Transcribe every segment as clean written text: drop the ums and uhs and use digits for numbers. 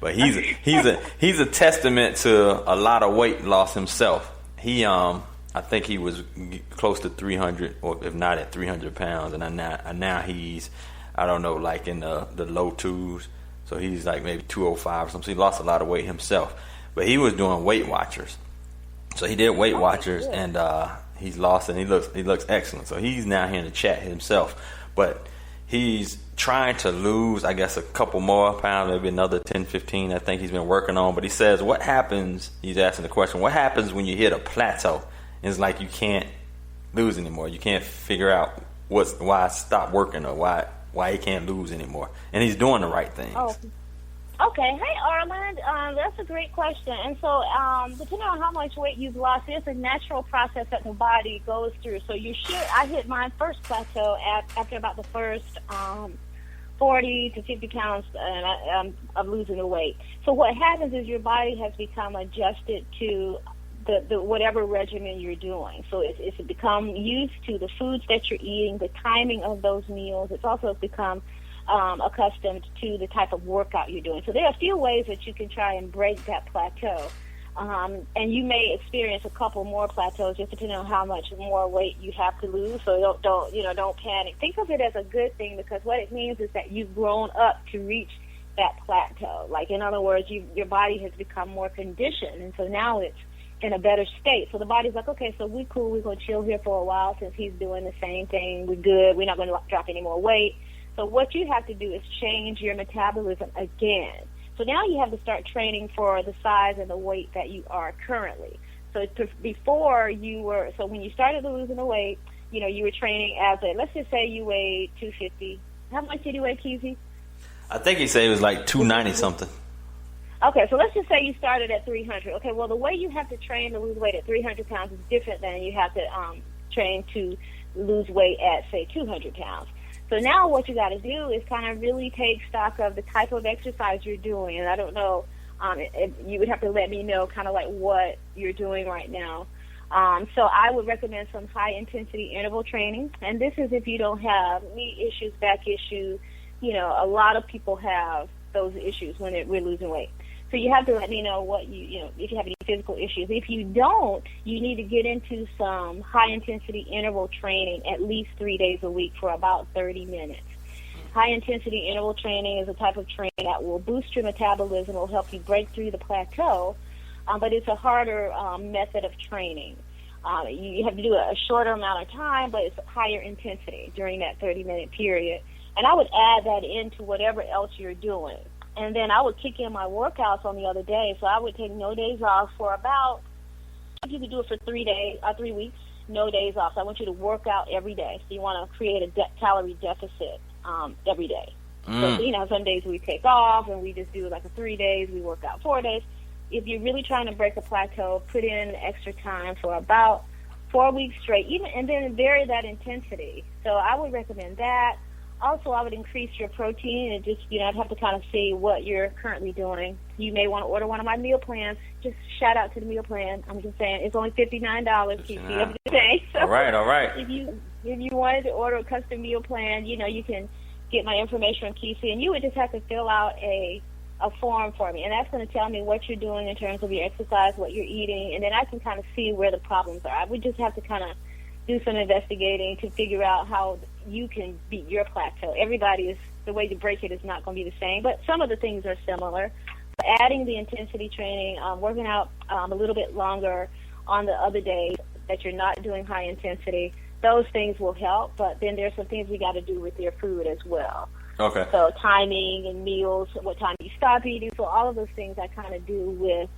But he's a testament to a lot of weight loss himself. I think he was close to 300, or if not at 300 pounds, and now he's, I don't know, like in the low twos. So he's like maybe 205 or something. So he lost a lot of weight himself. But he was doing Weight Watchers. So he did Weight Watchers, and he's lost, and he looks excellent. So he's now here in the chat himself. But he's trying to lose, I guess, a couple more pounds, maybe another 10, 15, I think he's been working on. But he says, what happens, he's asking the question, what happens when you hit a plateau? And it's like you can't lose anymore. You can't figure out why I stopped working or why he can't lose anymore. And he's doing the right things. Oh. Okay. Hey, Arland, that's a great question. And so depending on how much weight you've lost, it's a natural process that the body goes through. So I hit my first plateau after about the first 40 to 50 pounds of losing the weight. So what happens is your body has become adjusted to the whatever regimen you're doing. So it's become used to the foods that you're eating, the timing of those meals. It's also become accustomed to the type of workout you're doing. So there are a few ways that you can try and break that plateau. And you may experience a couple more plateaus just depending on how much more weight you have to lose. So don't panic. Think of it as a good thing, because what it means is that you've grown up to reach that plateau. Like, in other words, your body has become more conditioned, and so now it's in a better state. So the body's like, okay, so we're cool. We're going to chill here for a while since he's doing the same thing. We're good. We're not going to drop any more weight. So what you have to do is change your metabolism again. So now you have to start training for the size and the weight that you are currently. So before you were, so when you started losing the weight, you were training as let's just say you weighed 250. How much did you weigh, Keezy? I think he said it was like 290 something. Okay, so let's just say you started at 300. Okay, well, the way you have to train to lose weight at 300 pounds is different than you have to train to lose weight at, say, 200 pounds. So now what you got to do is kind of really take stock of the type of exercise you're doing. And I don't know, you would have to let me know kind of like what you're doing right now. So I would recommend some high-intensity interval training. And this is if you don't have knee issues, back issues. A lot of people have those issues when we're losing weight. So you have to let me know what if you have any physical issues. If you don't, you need to get into some high-intensity interval training at least 3 days a week for about 30 minutes. High-intensity interval training is a type of training that will boost your metabolism, will help you break through the plateau, but it's a harder method of training. You have to do a shorter amount of time, but it's higher intensity during that 30-minute period. And I would add that into whatever else you're doing. And then I would kick in my workouts on the other day. So I would take no days off for about, you could do it for 3 weeks, no days off. So I want you to work out every day. So you want to create a calorie deficit every day. So, some days we take off and we just do like 3 days, we work out 4 days. If you're really trying to break a plateau, put in extra time for about 4 weeks straight, and then vary that intensity. So I would recommend that. Also, I would increase your protein and just, I'd have to kind of see what you're currently doing. You may want to order one of my meal plans. Just shout out to the meal plan. I'm just saying it's only $59 every day. So all right. If you wanted to order a custom meal plan, you can get my information from Kesey, and you would just have to fill out a form for me, and that's going to tell me what you're doing in terms of your exercise, what you're eating, and then I can kind of see where the problems are. I would just have to kind of do some investigating to figure out how you can beat your plateau. The way to break it is not going to be the same, but some of the things are similar. Adding the intensity training, working out a little bit longer on the other days that you're not doing high intensity, those things will help, but then there's some things we got to do with your food as well. Okay. So timing and meals, what time you stop eating, so all of those things I kind of do with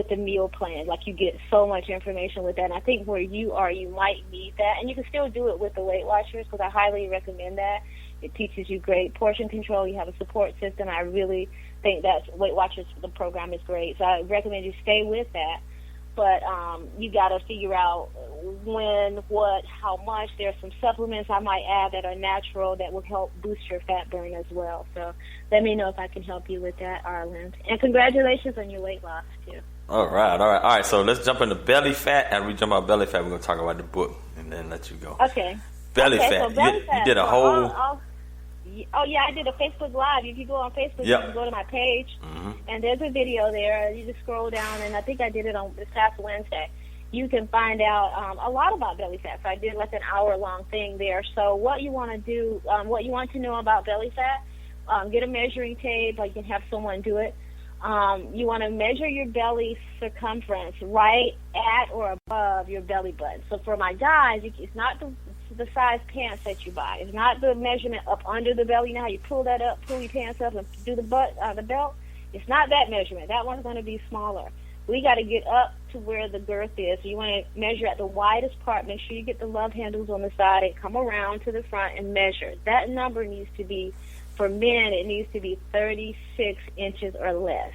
the meal plan. Like, you get so much information with that. And I think where you are, you might need that. And you can still do it with the Weight Watchers, because I highly recommend that. It teaches you great portion control. You have a support system. I really think that Weight Watchers, the program is great. So I recommend you stay with that. But you got to figure out when, what, how much. There's some supplements I might add that are natural that will help boost your fat burn as well. So let me know if I can help you with that, Arland. And congratulations on your weight loss, too. All right. So let's jump into belly fat. And we jump out belly fat, we're going to talk about the book and then let you go. Okay. Belly fat. So belly fat. You did a whole... Oh, yeah, I did a Facebook Live. If you go on Facebook, you can go to my page, and there's a video there. You just scroll down, and I think I did it on this past Wednesday. You can find out a lot about belly fat. So I did like an hour-long thing there. So what you want to do, what you want to know about belly fat, get a measuring tape. You can have someone do it. You want to measure your belly circumference right at or above your belly button. So for my guys, it's not the size pants that you buy. It's not the measurement up under the belly. You know how you pull that up, pull your pants up, and do the belt? It's not that measurement. That one's going to be smaller. We got to get up to where the girth is. So you want to measure at the widest part. Make sure you get the love handles on the side and come around to the front and measure. That number needs to be, for men, it needs to be 36 inches or less.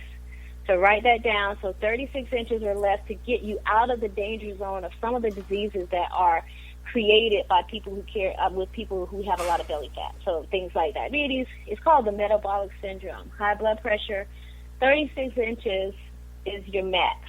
So write that down. So 36 inches or less to get you out of the danger zone of some of the diseases that are created by people who care with people who have a lot of belly fat. So things like diabetes. It's called the metabolic syndrome. High blood pressure. 36 inches is your max.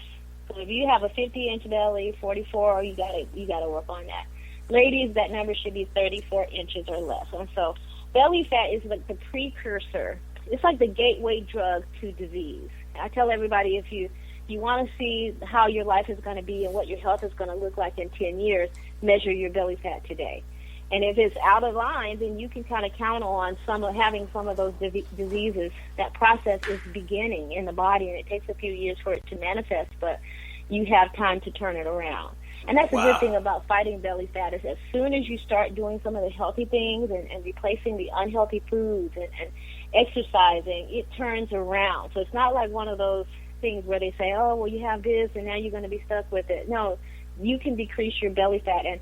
So if you have a 50-inch belly, 44, you gotta work on that. Ladies, that number should be 34 inches or less. And so belly fat is like the precursor. It's like the gateway drug to disease. I tell everybody, if you want to see how your life is going to be and what your health is going to look like in 10 years, measure your belly fat today. And if it's out of line, then you can kind of count on having some of those diseases. That process is beginning in the body, and it takes a few years for it to manifest, but you have time to turn it around. And that's the good thing about fighting belly fat is as soon as you start doing some of the healthy things and replacing the unhealthy foods and exercising, it turns around. So it's not like one of those things where they say, oh, well, you have this and now you're going to be stuck with it. No, you can decrease your belly fat. And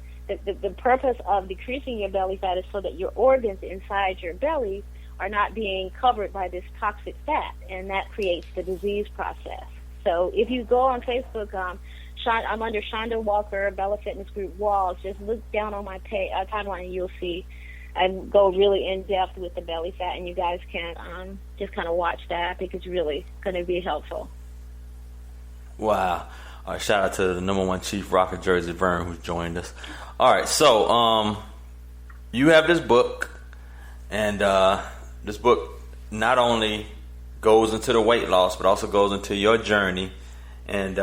the purpose of decreasing your belly fat is so that your organs inside your belly are not being covered by this toxic fat, and that creates the disease process. So if you go on Facebook, I'm under Chaunda Walker, Bellafitnessgroup Walls. Just look down on my timeline and you'll see I go really in-depth with the belly fat, and you guys can just kind of watch that. I think it's really going to be helpful. Wow. All right, shout out to the number one Chief Rocker Jersey Vern who's joined us. All right, so you have this book, and this book not only goes into the weight loss, but also goes into your journey. And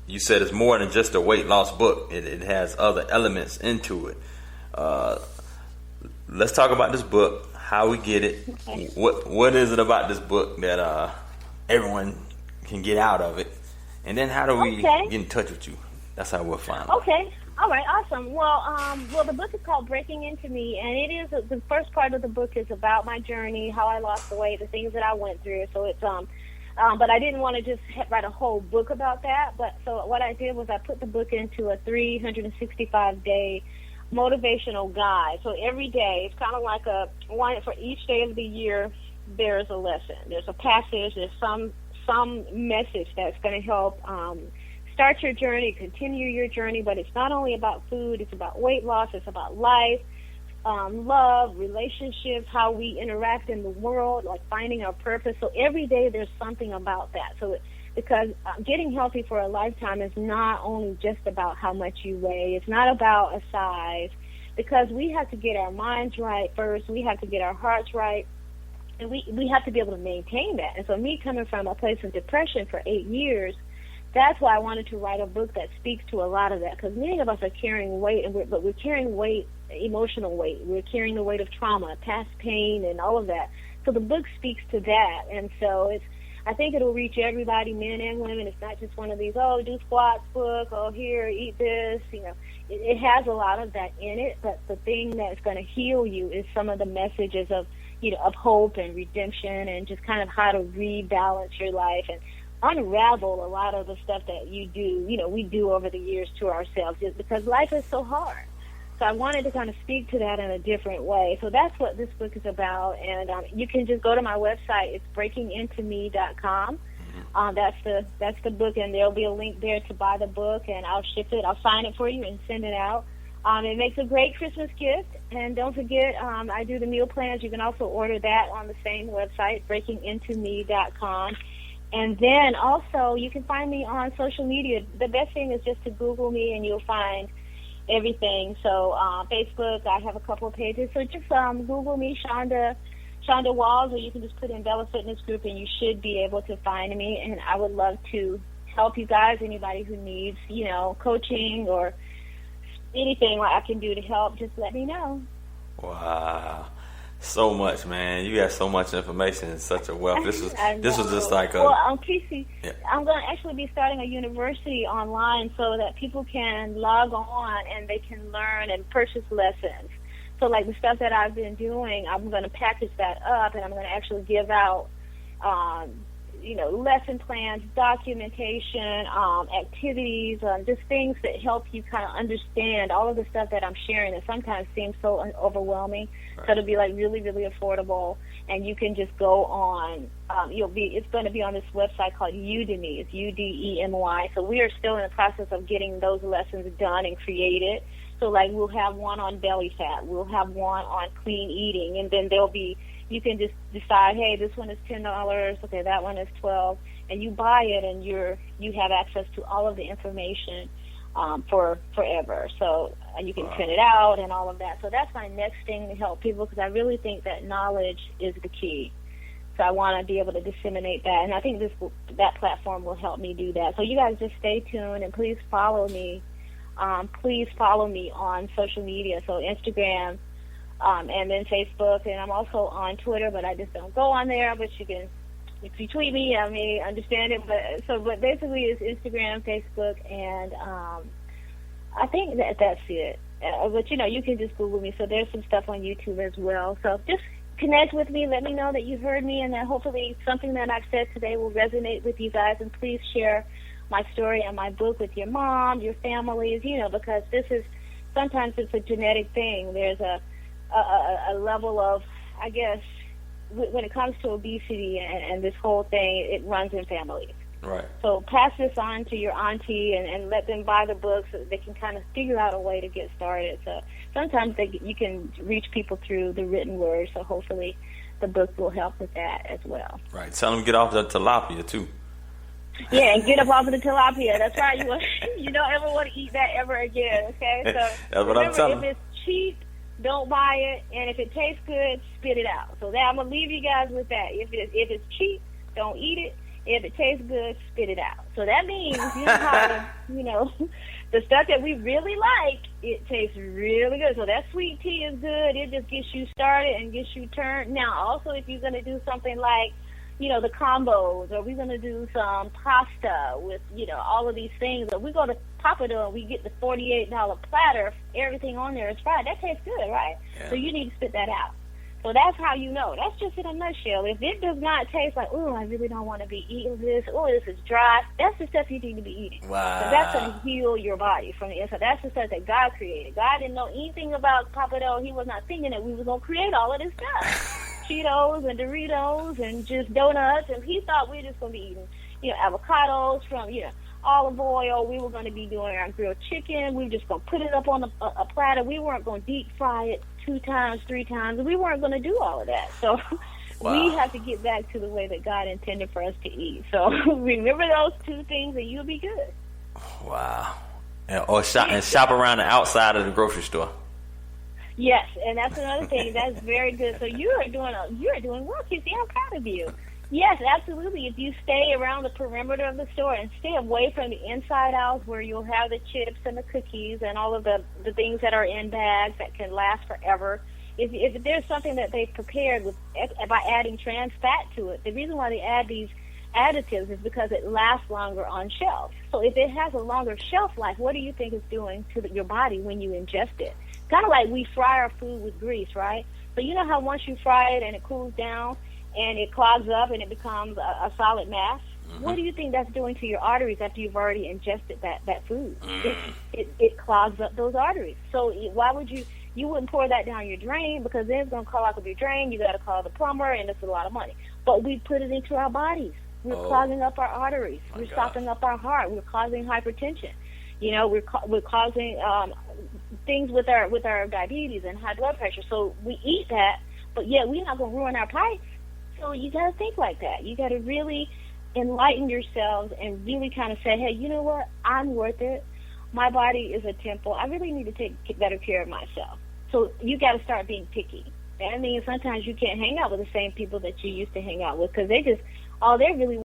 you said it's more than just a weight loss book. It has other elements into it. Let's talk about this book, how we get it. Okay. What is it about this book that everyone can get out of it? And then how do we get in touch with you? That's how we'll find out. Okay. All right. Awesome. Well, the book is called Breaking Into Me, and it is the first part of the book is about my journey, how I lost the weight, the things that I went through. So it's but I didn't want to just write a whole book about that. But so what I did was I put the book into a 365-day motivational guide. So every day, it's kind of like a one for each day of the year. There's a lesson. There's a passage. There's some message that's going to help start your journey, continue your journey. But it's not only about food. It's about weight loss. It's about life, love, relationships, how we interact in the world, like finding our purpose. So every day there's something about that. So because getting healthy for a lifetime is not only just about how much you weigh. It's not about a size, because we have to get our minds right first. We have to get our hearts right, and we have to be able to maintain that. And so me coming from a place of depression for 8 years, that's why I wanted to write a book that speaks to a lot of that, because many of us are carrying weight, but we're carrying weight, emotional weight. We're carrying the weight of trauma, past pain, and all of that. So the book speaks to that, and so I think it'll reach everybody, men and women. It's not just one of these, do squats book, here, eat this. It has a lot of that in it, but the thing that's going to heal you is some of the messages of hope and redemption, and just kind of how to rebalance your life and unravel a lot of the stuff that we do over the years to ourselves, just because life is so hard. So I wanted to kind of speak to that in a different way. So that's what this book is about. And you can just go to my website. It's breakingintomeme.com. That's the book, and there'll be a link there to buy the book, and I'll ship it. I'll sign it for you and send it out. It makes a great Christmas gift. And don't forget, I do the meal plans. You can also order that on the same website, breakingintomeme.com. And then also you can find me on social media. The best thing is just to Google me, and you'll find everything. So Facebook, I have a couple of pages. So just Google me, Chaunda Walls, or you can just put in Bella Fitness Group, and you should be able to find me. And I would love to help you guys. Anybody who needs, coaching or anything I can do to help, just let me know. Wow. So much, man. You got so much information and such a wealth. This was just like a... Well, Casey, yeah. I'm going to actually be starting a university online so that people can log on and they can learn and purchase lessons. So, like the stuff that I've been doing, I'm going to package that up, and I'm going to actually give out, lesson plans, documentation, activities, just things that help you kind of understand all of the stuff that I'm sharing that sometimes seems so overwhelming. Right. So it'll be like really, really affordable, and you can just go on. It's going to be on this website called Udemy. It's Udemy. So we are still in the process of getting those lessons done and created. So like we'll have one on belly fat, we'll have one on clean eating, and then you can just decide, hey, this one is $10, okay, that one is $12, and you buy it, and you have access to all of the information for forever. So you can print it out and all of that. So that's my next thing to help people, because I really think that knowledge is the key. So I want to be able to disseminate that, and I think that platform will help me do that. So you guys just stay tuned, and please follow me. Please follow me on social media, so Instagram, and then Facebook, and I'm also on Twitter, but I just don't go on there. But if you tweet me, I may understand it. But basically, it's Instagram, Facebook, and I think that's it. But you can just Google me. So there's some stuff on YouTube as well. So just connect with me. Let me know that you heard me, and that hopefully something that I've said today will resonate with you guys. And please share my story and my book with your mom, your families, because sometimes it's a genetic thing. There's a level of, I guess, when it comes to obesity and this whole thing, it runs in families. Right. So pass this on to your auntie and let them buy the book so that they can kind of figure out a way to get started. So sometimes you can reach people through the written word, so hopefully the book will help with that as well. Right. Tell them to get off the tilapia, too. Yeah, and get up off of the tilapia. That's right. You don't ever want to eat that ever again, okay? So that's what I'm telling you. If it's cheap, don't buy it, and if it tastes good, spit it out. So I'm going to leave you guys with that. If it's cheap, don't eat it. If it tastes good, spit it out. So that means, the stuff that we really like, it tastes really good. So that sweet tea is good. It just gets you started and gets you turned. Now, also, if you're going to do something like, the combos, or we're going to do some pasta with, all of these things, or we go to Papa Dough and we get the $48 platter, everything on there is fried. That tastes good, right? Yeah. So you need to spit that out. So that's how you know. That's just in a nutshell. If it does not taste like, oh, I really don't want to be eating this, oh, this is dry, that's the stuff you need to be eating. Wow. So that's going to heal your body from the inside. That's the stuff that God created. God didn't know anything about Papa Dough. He was not thinking that we were going to create all of this stuff. Cheetos and Doritos and just donuts, and he thought we were just going to be eating, avocados from, olive oil. We were going to be doing our grilled chicken. We were just going to put it up on a platter. We weren't going to deep fry it 2 times, 3 times. We weren't going to do all of that. So wow. We have to get back to the way that God intended for us to eat. So remember those 2 things, and you'll be good. Wow. Or shop around the outside of the grocery store. Yes, and that's another thing. That's very good. So you are doing well, Kissy. I'm proud of you. Yes, absolutely. If you stay around the perimeter of the store and stay away from the inside aisles where you'll have the chips and the cookies and all of the things that are in bags that can last forever, if there's something that they've prepared by adding trans fat to it, the reason why they add these additives is because it lasts longer on shelf. So if it has a longer shelf life, what do you think it's doing to your body when you ingest it? Kind of like we fry our food with grease, right? So you know how once you fry it and it cools down and it clogs up and it becomes a solid mass? Mm-hmm. What do you think that's doing to your arteries after you've already ingested that food? It clogs up those arteries. So why would you wouldn't pour that down your drain, because then it's going to clog up your drain. You got to call the plumber, and it's a lot of money. But we put it into our bodies. We're clogging up our arteries. We're stopping up our heart. We're causing hypertension. We're causing things with our diabetes and high blood pressure. So we eat that, but yet we're not going to ruin our pipes. So you got to think like that. You got to really enlighten yourselves and really kind of say, hey, you know what? I'm worth it. my body is a temple. I really need to take better care of myself. So you got to start being picky. That means sometimes you can't hang out with the same people that you used to hang out with because all they really